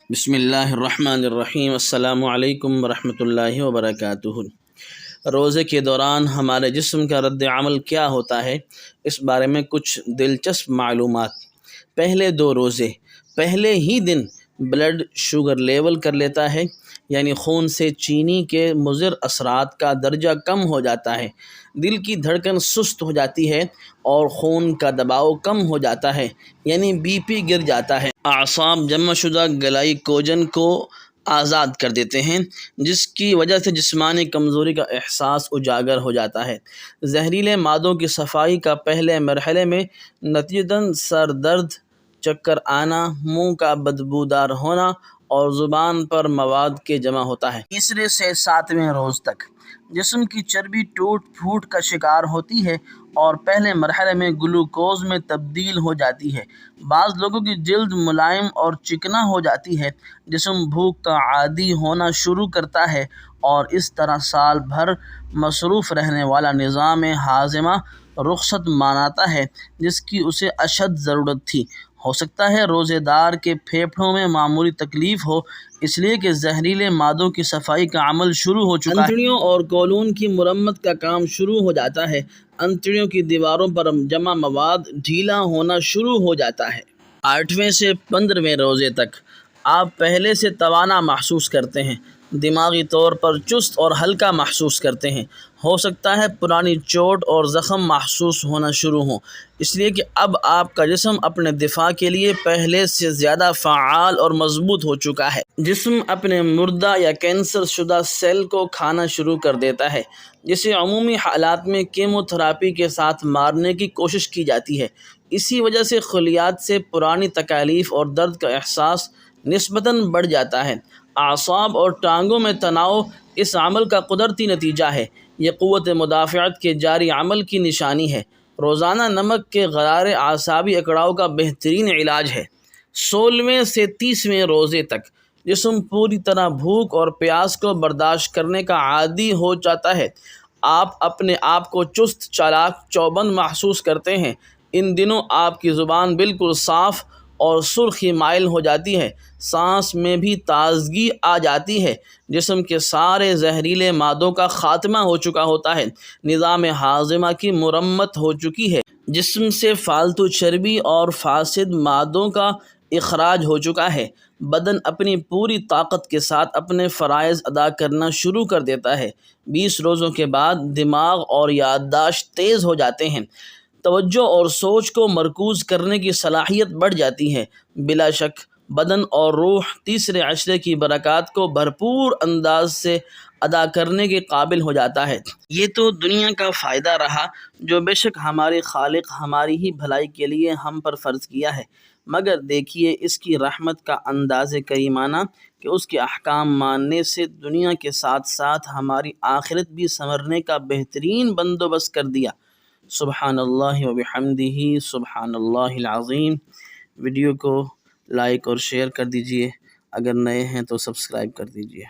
بسم اللہ الرحمن الرحیم۔ السلام علیکم ورحمۃ اللہ وبرکاتہ۔ روزے کے دوران ہمارے جسم کا رد عمل کیا ہوتا ہے، اس بارے میں کچھ دلچسپ معلومات۔ پہلے 2 روزے پہلے ہی دن بلڈ شوگر لیول کر لیتا ہے، یعنی خون سے چینی کے مضر اثرات کا درجہ کم ہو جاتا ہے، دل کی دھڑکن سست ہو جاتی ہے اور خون کا دباؤ کم ہو جاتا ہے، یعنی بی پی گر جاتا ہے۔ اعصاب جمع شدہ گلائیکوجن کو آزاد کر دیتے ہیں، جس کی وجہ سے جسمانی کمزوری کا احساس اجاگر ہو جاتا ہے۔ زہریلے مادوں کی صفائی کا پہلے مرحلے میں نتیجتاً سر درد، چکر آنا، منہ کا بدبودار ہونا اور زبان پر مواد کے جمع ہوتا ہے۔ تیسرے سے 7ویں روز تک جسم کی چربی ٹوٹ پھوٹ کا شکار ہوتی ہے اور پہلے مرحلے میں گلوکوز میں تبدیل ہو جاتی ہے۔ بعض لوگوں کی جلد ملائم اور چکنا ہو جاتی ہے، جسم بھوک کا عادی ہونا شروع کرتا ہے اور اس طرح سال بھر مصروف رہنے والا نظام ہاضمہ رخصت مناتا ہے، جس کی اسے اشد ضرورت تھی۔ ہو سکتا ہے روزے دار کے پھیپھڑوں میں معمولی تکلیف ہو، اس لیے کہ زہریلے مادوں کی صفائی کا عمل شروع ہو چکا ہے۔ انتڑیوں اور کولون کی مرمت کا کام شروع ہو جاتا ہے۔ انتڑیوں کی دیواروں پر جمع مواد ڈھیلا ہونا شروع ہو جاتا ہے۔ 8ویں سے 15ویں روزے تک آپ پہلے سے توانا محسوس کرتے ہیں، دماغی طور پر چست اور ہلکا محسوس کرتے ہیں۔ ہو سکتا ہے پرانی چوٹ اور زخم محسوس ہونا شروع ہوں، اس لیے کہ اب آپ کا جسم اپنے دفاع کے لیے پہلے سے زیادہ فعال اور مضبوط ہو چکا ہے۔ جسم اپنے مردہ یا کینسر شدہ سیل کو کھانا شروع کر دیتا ہے، جسے عمومی حالات میں کیمو تھراپی کے ساتھ مارنے کی کوشش کی جاتی ہے۔ اسی وجہ سے خلیات سے پرانی تکالیف اور درد کا احساس نسبتاً بڑھ جاتا ہے۔ اعصاب اور ٹانگوں میں تناؤ اس عمل کا قدرتی نتیجہ ہے۔ یہ قوت مدافعت کے جاری عمل کی نشانی ہے۔ روزانہ نمک کے غرارے اعصابی اکڑاؤ کا بہترین علاج ہے۔ 16ویں سے 30ویں روزے تک جسم پوری طرح بھوک اور پیاس کو برداشت کرنے کا عادی ہو جاتا ہے۔ آپ اپنے آپ کو چست، چالاک، چوبند محسوس کرتے ہیں۔ ان دنوں آپ کی زبان بالکل صاف اور سرخی مائل ہو جاتی ہے، سانس میں بھی تازگی آ جاتی ہے، جسم کے سارے زہریلے مادوں کا خاتمہ ہو چکا ہوتا ہے، نظام ہاضمہ کی مرمت ہو چکی ہے، جسم سے فالتو چربی اور فاسد مادوں کا اخراج ہو چکا ہے، بدن اپنی پوری طاقت کے ساتھ اپنے فرائض ادا کرنا شروع کر دیتا ہے۔ 20 روزوں کے بعد دماغ اور یادداشت تیز ہو جاتے ہیں، توجہ اور سوچ کو مرکوز کرنے کی صلاحیت بڑھ جاتی ہے۔ بلا شک بدن اور روح تیسرے عشرے کی برکات کو بھرپور انداز سے ادا کرنے کے قابل ہو جاتا ہے۔ یہ تو دنیا کا فائدہ رہا جو بے شک ہمارے خالق ہماری ہی بھلائی کے لیے ہم پر فرض کیا ہے، مگر دیکھیے اس کی رحمت کا انداز کریمانہ کہ اس کے احکام ماننے سے دنیا کے ساتھ ساتھ ہماری آخرت بھی سنورنے کا بہترین بندوبست کر دیا۔ سبحان اللہ و بحمدہ، سبحان اللہ العظیم۔ ویڈیو کو لائک اور شیئر کر دیجئے، اگر نئے ہیں تو سبسکرائب کر دیجئے۔